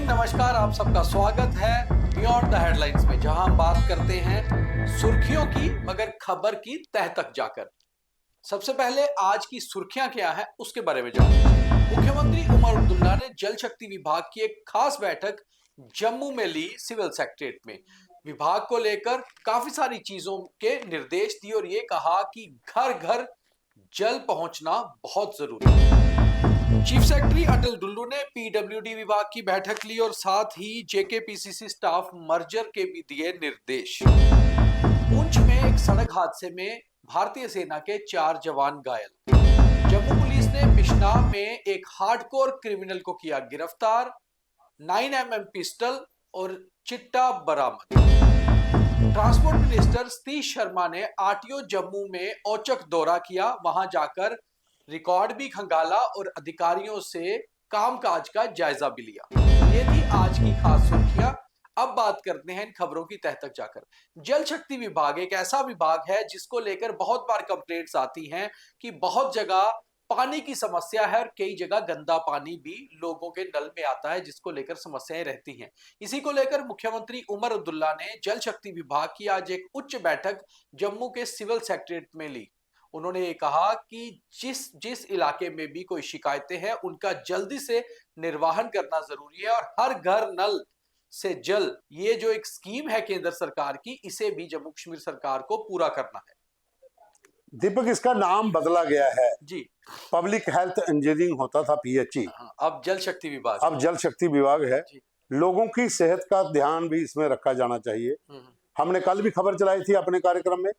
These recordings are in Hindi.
नमस्कार, आप सबका स्वागत है बियॉन्ड द हेडलाइंस में, जहां हम बात करते हैं सुर्खियों की, मगर खबर की तह तक जाकर। सबसे पहले आज की सुर्खियां क्या है उसके बारे में जानते। मुख्यमंत्री उमर अब्दुल्ला ने जल शक्ति विभाग की एक खास बैठक जम्मू में ली। सिविल सेक्रेटरीट में विभाग को लेकर काफी सारी चीजों के निर्देश दिए और ये कहा कि घर घर जल पहुंचना बहुत जरूरी है। चीफ सेक्रेटरी अटल डुल्लू ने पीडब्ल्यूडी विभाग की बैठक ली और साथ ही जेकेपीसीसी स्टाफ मर्जर के भी दिए निर्देश। पुंछ में एक सड़क हादसे में भारतीय सेना के 4 जवान घायल। जम्मू पुलिस ने बिश्नाह में एक हार्डकोर क्रिमिनल को किया गिरफ्तार। 9mm पिस्टल और चिट्टा बरामद। ट्रांसपोर्ट मिनिस्टर सतीश शर्मा ने आरटीओ जम्मू में औचक दौरा किया, वहां जाकर रिकॉर्ड भी खंगाला और अधिकारियों से कामकाज का जायजा भी लिया। ये थी आज की खास सुर्खियां। अब बात करते हैं इन खबरों की तह तक जाकर। जल शक्ति विभाग एक ऐसा विभाग है जिसको लेकर बहुत बार कंप्लेंट्स आती हैं कि बहुत जगह पानी की समस्या है और कई जगह गंदा पानी भी लोगों के नल में आता है, जिसको लेकर समस्याएं रहती हैं। इसी को लेकर मुख्यमंत्री उमर अब्दुल्ला ने जल शक्ति विभाग की आज एक उच्च बैठक जम्मू के सिविल सेक्रेटरीट में ली। उन्होंने ये कहा कि जिस इलाके में भी कोई शिकायतें हैं उनका जल्दी से निर्वाहन करना जरूरी है और हर घर नल से जल, ये जो एक स्कीम है केंद्र सरकार की, इसे भी जम्मू कश्मीर सरकार को पूरा करना है। दीपक, इसका नाम बदला गया है जी। पब्लिक हेल्थ इंजीनियरिंग होता था पीएचई, अब जल शक्ति विभाग, अब जल शक्ति विभाग है। लोगों की सेहत का ध्यान भी इसमें रखा जाना चाहिए। हमने कल भी खबर चलाई थी अपने कार्यक्रम में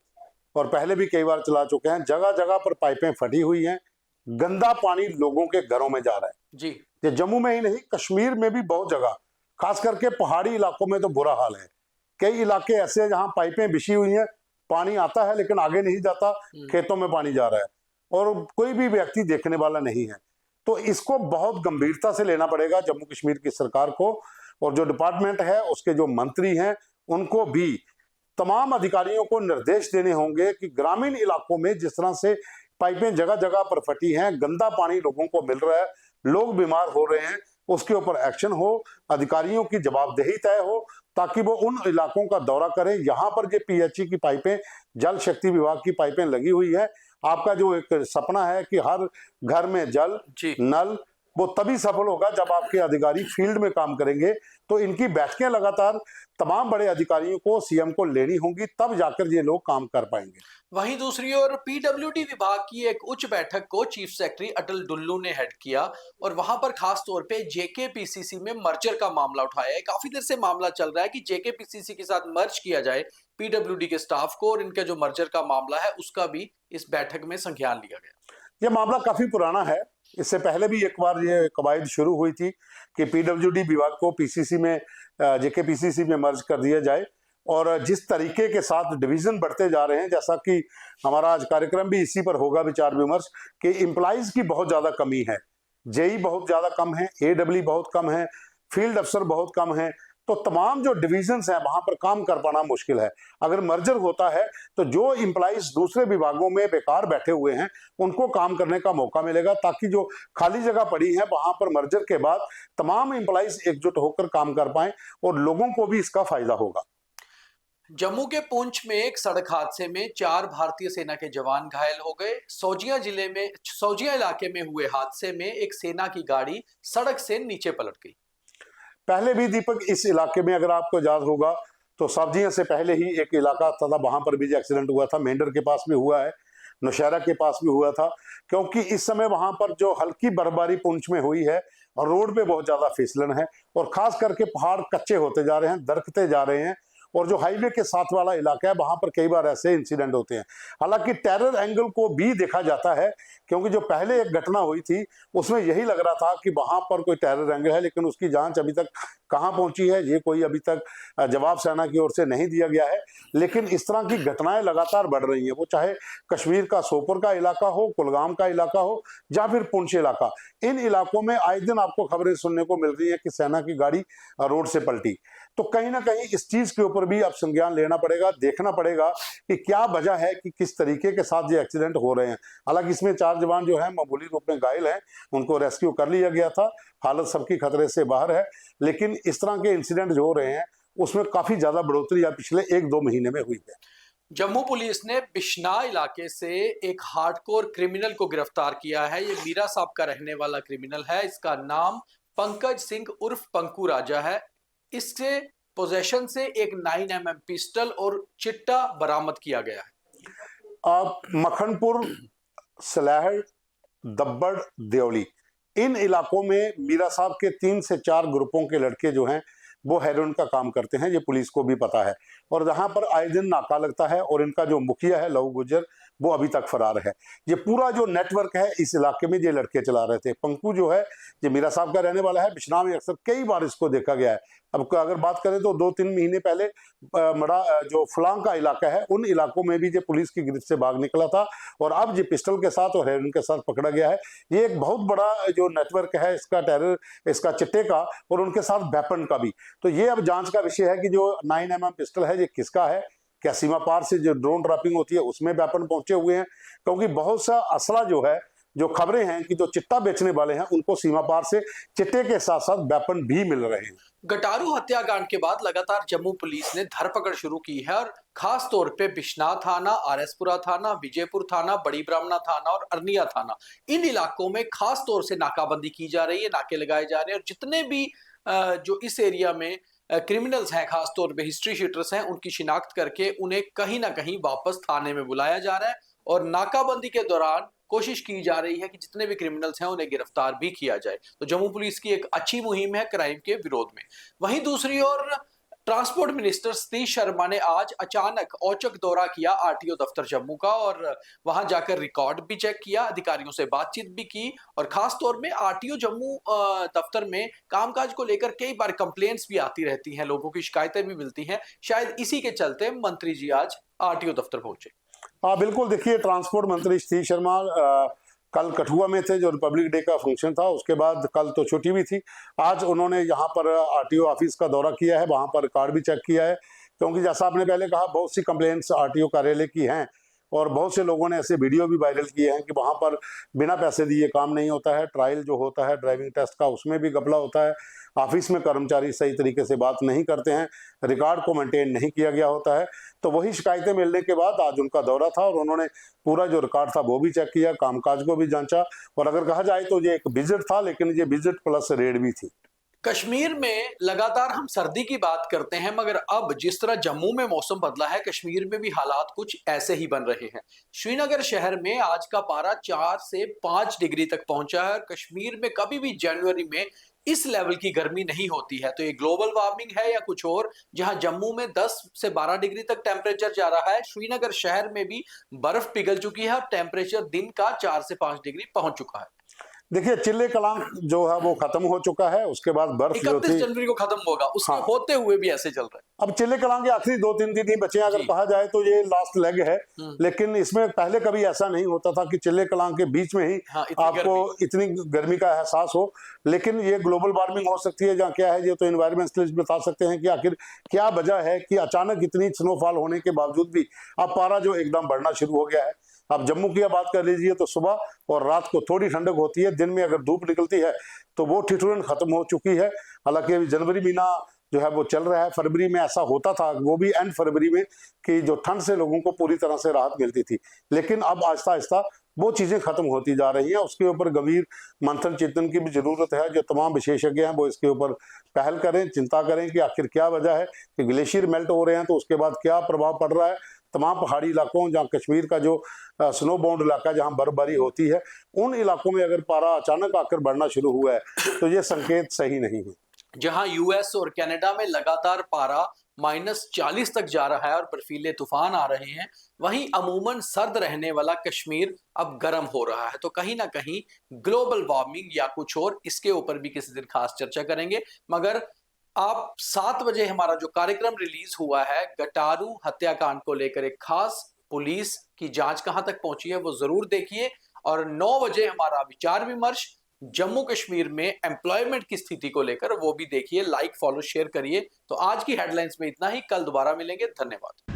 और पहले भी कई बार चला चुके हैं। जगह जगह पर पाइपें फटी हुई हैं, गंदा पानी लोगों के घरों में जा रहा है जी। ये जम्मू में ही नहीं, कश्मीर में भी बहुत जगह, खास करके पहाड़ी इलाकों में तो बुरा हाल है। कई इलाके ऐसे हैं जहां पाइपें बिछी हुई हैं, पानी आता है लेकिन आगे नहीं जाता, खेतों में पानी जा रहा है और कोई भी व्यक्ति देखने वाला नहीं है। तो इसको बहुत गंभीरता से लेना पड़ेगा जम्मू कश्मीर की सरकार को, और जो डिपार्टमेंट है उसके जो मंत्री हैं उनको भी, तमाम अधिकारियों को निर्देश देने होंगे कि ग्रामीण इलाकों में जिस तरह से पाइपें जगह जगह पर फटी हैं, गंदा पानी लोगों को मिल रहा है, लोग बीमार हो रहे हैं, उसके ऊपर एक्शन हो, अधिकारियों की जवाबदेही तय हो, ताकि वो उन इलाकों का दौरा करें। यहाँ पर जो पीएचई की पाइपें, जल शक्ति विभाग की पाइपें लगी हुई है, आपका जो एक सपना है कि हर घर में जल नल, वो तभी सफल होगा जब आपके अधिकारी फील्ड में काम करेंगे। तो इनकी बैठकें लगातार तमाम बड़े अधिकारियों को, सीएम को लेनी होंगी, तब जाकर ये लोग काम कर पाएंगे। वहीं दूसरी ओर पीडब्ल्यूडी विभाग की एक उच्च बैठक को चीफ सेक्रेटरी अटल डुल्लू ने हेड किया और वहां पर खास तौर पे जेकेपीसीसी में मर्जर का मामला उठाया है। काफी देर से मामला चल रहा है कि जेकेपीसीसी के साथ मर्ज किया जाए पीडब्ल्यूडी के स्टाफ को, और इनका जो मर्जर का मामला है उसका भी इस बैठक में संज्ञान लिया गया। यह मामला काफी पुराना है, इससे पहले भी एक बार ये कवायद शुरू हुई थी कि पीडब्ल्यूडी विभाग को पीसीसी में, जेकेपीसीसी में मर्ज कर दिया जाए। और जिस तरीके के साथ डिवीजन बढ़ते जा रहे हैं, जैसा कि हमारा आज कार्यक्रम भी इसी पर होगा विचार विमर्श, कि एम्प्लॉइज की बहुत ज्यादा कमी है, जेई बहुत ज्यादा कम है, एडब्ल्यू बहुत कम है, फील्ड अफसर बहुत कम है, तो तमाम जो डिविजन्स हैं वहां पर काम कर पाना मुश्किल है। अगर मर्जर होता है तो जो एम्प्लॉइज दूसरे विभागों में बेकार बैठे हुए हैं उनको काम करने का मौका मिलेगा, ताकि जो खाली जगह पड़ी है वहां पर मर्जर के बाद तमाम एम्प्लॉइज एकजुट होकर काम कर पाएं और लोगों को भी इसका फायदा होगा। जम्मू के पुंछ में एक सड़क हादसे में 4 भारतीय सेना के जवान घायल हो गए। सौजिया इलाके में हुए हादसे में एक सेना की गाड़ी सड़क से नीचे पलट गई। पहले भी दीपक इस इलाके में, अगर आपको याद होगा तो सब्जियां से पहले ही एक इलाका था, वहां पर भी एक्सीडेंट हुआ था। मेंढर के पास भी हुआ है, नौशहरा के पास भी हुआ था, क्योंकि इस समय वहां पर जो हल्की बर्फबारी पुंछ में हुई है और रोड पे बहुत ज्यादा फिसलन है और खास करके पहाड़ कच्चे होते जा रहे हैं, दरकते जा रहे हैं, और जो हाईवे के साथ वाला इलाका है वहां पर कई बार ऐसे इंसिडेंट होते हैं। हालांकि टेरर एंगल को भी देखा जाता है, क्योंकि जो पहले एक घटना हुई थी उसमें यही लग रहा था कि वहां पर कोई टेरर एंगल है, लेकिन उसकी जांच अभी तक कहां पहुंची है ये कोई अभी तक जवाब सेना की ओर से नहीं दिया गया है। लेकिन इस तरह की घटनाएं लगातार बढ़ रही हैं, वो चाहे कश्मीर का सोपोर का इलाका हो, कुलगाम का इलाका हो, या फिर पुंछ इलाका। इन इलाकों में आए दिन आपको खबरें सुनने को मिल रही है कि सेना की गाड़ी रोड से पलटी। तो कहीं ना कहीं इस चीज के ऊपर भी अब संज्ञान लेना पड़ेगा, देखना पड़ेगा कि क्या वजह है कि किस तरीके के साथ ये एक्सीडेंट हो रहे हैं। हालांकि इसमें 4 जवान जो है मामूली रूप में घायल हैं, उनको रेस्क्यू कर लिया गया था, हालत सबकी खतरे से बाहर है, लेकिन इस तरह के इंसिडेंट जो हो रहे हैं उसमें काफी ज्यादा बढ़ोतरी या पिछले 1-2 महीने में हुई है। जम्मू पुलिस ने बिश्नाह इलाके से एक हार्डकोर क्रिमिनल को गिरफ्तार किया है। ये मीरा साहब का रहने वाला क्रिमिनल है। इसका नाम पंकज सिंह उर्फ पंकू राजा है। इससे पोजेशन से एक 9mm पिस्टल और चिट्टा बरामद किया गया है। अब मखनपुर, सलाहड़, दब्बड़, देवली, इन इलाकों में मीरा साहब के 3 से 4 ग्रुपों के लड़के जो हैं वो हेरोइन का काम करते हैं। ये पुलिस को भी पता है और जहां पर आए दिन नाका लगता है और इनका जो मुखिया है लहू गुज्जर वो अभी तक फरार है। ये पूरा जो नेटवर्क है इस इलाके में ये लड़के चला रहे थे। पंकू जो है ये मीरा साहब का रहने वाला है। बिश्नाह में अक्सर कई बार इसको देखा गया है। अब अगर बात करें तो 2-3 महीने पहले मड़ा जो फलांग का इलाका है उन इलाकों में भी ये पुलिस की गिरफ्त से भाग निकला था और अब ये पिस्टल के साथ और हेरोइन के साथ पकड़ा गया है। ये एक बहुत बड़ा जो नेटवर्क है इसका, टेरर, इसका चिट्टे का और उनके साथ वेपन का भी। तो ये अब जांच का विषय है कि जो 9mm पिस्टल है ये किसका है। क्या सीमा पार से जो ड्रोन ड्रॉपिंग होती है उसमें वेपन पहुंचे हुए हैं, क्योंकि बहुत सा असला जो है, जो खबरें हैं कि जो चिट्टा बेचने वाले हैं उनको सीमा पार से चिट्टे के साथ साथ वेपन भी मिल रहे हैं। गटारू हत्याकांड के बाद लगातार जम्मू पुलिस ने धरपकड़ शुरू की है और खास तौर पे बिश्नाह थाना, आरएसपुरा थाना, विजयपुर थाना, बड़ी ब्राह्मणा थाना और अरनिया थाना, इन इलाकों में खास तौर से नाकाबंदी की जा रही है, नाके लगाए जा रहे हैं और जितने भी जो इस एरिया में क्रिमिनल्स हैं, खास तौर पे हिस्ट्री शीटर्स हैं, उनकी शिनाख्त करके उन्हें कहीं ना कहीं वापस थाने में बुलाया जा रहा है और नाकाबंदी के दौरान कोशिश की जा रही है कि जितने भी क्रिमिनल्स हैं उन्हें गिरफ्तार भी किया जाए। तो जम्मू पुलिस की एक अच्छी मुहिम है क्राइम के विरोध में। वहीं दूसरी ओर ट्रांसपोर्ट मिनिस्टर सतीश शर्मा ने आज अचानक औचक दौरा किया आरटीओ दफ्तर जम्मू का और वहां जाकर रिकॉर्ड भी चेक किया, अधिकारियों से बातचीत भी की और खास तौर में आरटीओ जम्मू दफ्तर में कामकाज को लेकर कई बार कंप्लेंट्स भी आती रहती हैं, लोगों की शिकायतें भी मिलती हैं। शायद इसी के चलते मंत्री जी आज आरटीओ दफ्तर पहुंचे। हाँ बिल्कुल, देखिए ट्रांसपोर्ट मंत्री सतीश शर्मा कल कठुआ में थे, जो रिपब्लिक डे का फंक्शन था, उसके बाद कल तो छुट्टी भी थी। आज उन्होंने यहाँ पर आरटीओ ऑफिस का दौरा किया है, वहाँ पर रिकॉर्ड भी चेक किया है, क्योंकि जैसा आपने पहले कहा बहुत सी कंप्लेंट्स आरटीओ कार्यालय की हैं और बहुत से लोगों ने ऐसे वीडियो भी वायरल किए हैं कि वहाँ पर बिना पैसे दिए काम नहीं होता है। ट्रायल जो होता है ड्राइविंग टेस्ट का उसमें भी घपला होता है, ऑफिस में कर्मचारी सही तरीके से बात नहीं करते हैं, रिकॉर्ड को मेंटेन नहीं किया गया होता है। तो वही शिकायतें मिलने के बाद आज उनका दौरा था और उन्होंने पूरा जो रिकॉर्ड था वो भी चेक किया, कामकाज को भी जांचा और अगर कहा जाए तो ये एक विजिट था, लेकिन ये विजिट प्लस रेड भी थी। कश्मीर में लगातार हम सर्दी की बात करते हैं, मगर अब जिस तरह जम्मू में मौसम बदला है, कश्मीर में भी हालात कुछ ऐसे ही बन रहे हैं। श्रीनगर शहर में आज का पारा 4 से 5 डिग्री तक पहुंचा है। कश्मीर में कभी भी जनवरी में इस लेवल की गर्मी नहीं होती है। तो ये ग्लोबल वार्मिंग है या कुछ और? जहां जम्मू में 10 से 12 डिग्री तक टेम्परेचर जा रहा है, श्रीनगर शहर में भी बर्फ पिघल चुकी है और टेम्परेचर दिन का 4 से 5 डिग्री पहुंच चुका है। देखिए चिल्ले कलां जो है वो खत्म हो चुका है, उसके बाद बर्फ जो 31 थी जनवरी को खत्म होगा, उसके होते हुए भी ऐसे चल रहा है। अब चिल्ले कलां के आखिरी 2-3 दिन ही बचे हैं, अगर कहा जाए तो ये लास्ट लेग है। लेकिन इसमें पहले कभी ऐसा नहीं होता था कि चिल्ले कलां के बीच में ही आपको इतनी गर्मी का एहसास हो। लेकिन ये ग्लोबल वार्मिंग हो सकती है, जहाँ क्या है ये तो एनवायरमेंटलिस्ट बता सकते हैं कि आखिर क्या वजह है कि अचानक इतनी स्नोफॉल होने के बावजूद भी अब पारा जो एकदम बढ़ना शुरू हो गया है। अब जम्मू की बात कर लीजिए तो सुबह और रात को थोड़ी ठंडक होती है, दिन में अगर धूप निकलती है तो वो ठिठुरन खत्म हो चुकी है। हालांकि अभी जनवरी महीना जो है वो चल रहा है, फरवरी में ऐसा होता था, वो भी एंड फरवरी में, कि जो ठंड से लोगों को पूरी तरह से राहत मिलती थी। लेकिन अब आहिस्ता आहिस्ता वो चीजें खत्म होती जा रही हैं। उसके ऊपर गंभीर मंथन चिंतन की भी जरूरत है। जो तमाम विशेषज्ञ हैं वो इसके ऊपर पहल करें, चिंता करें कि आखिर क्या वजह है कि ग्लेशियर मेल्ट हो रहे हैं तो उसके बाद क्या प्रभाव पड़ रहा है तमाम पहाड़ी इलाकों, जहाँ कश्मीर का जो स्नो बाउंड इलाका जहाँ बर्फबारी होती है, उन इलाकों में अगर पारा अचानक आकर बढ़ना शुरू हुआ है तो ये संकेत सही नहीं है। जहां यूएस और कनाडा में लगातार पारा -40 तक जा रहा है और बर्फीले तूफान आ रहे हैं, वहीं अमूमन सर्द रहने वाला कश्मीर अब गर्म हो रहा है। तो कहीं ना कहीं ग्लोबल वार्मिंग या कुछ और, इसके ऊपर भी किसी दिन खास चर्चा करेंगे। मगर आप 7 बजे हमारा जो कार्यक्रम रिलीज हुआ है गटारू हत्याकांड को लेकर, एक खास पुलिस की जांच कहां तक पहुंची है वो जरूर देखिए। और 9 बजे हमारा विचार विमर्श जम्मू कश्मीर में एम्प्लॉयमेंट की स्थिति को लेकर, वो भी देखिए। लाइक, फॉलो, शेयर करिए। तो आज की हेडलाइंस में इतना ही, कल दोबारा मिलेंगे। धन्यवाद।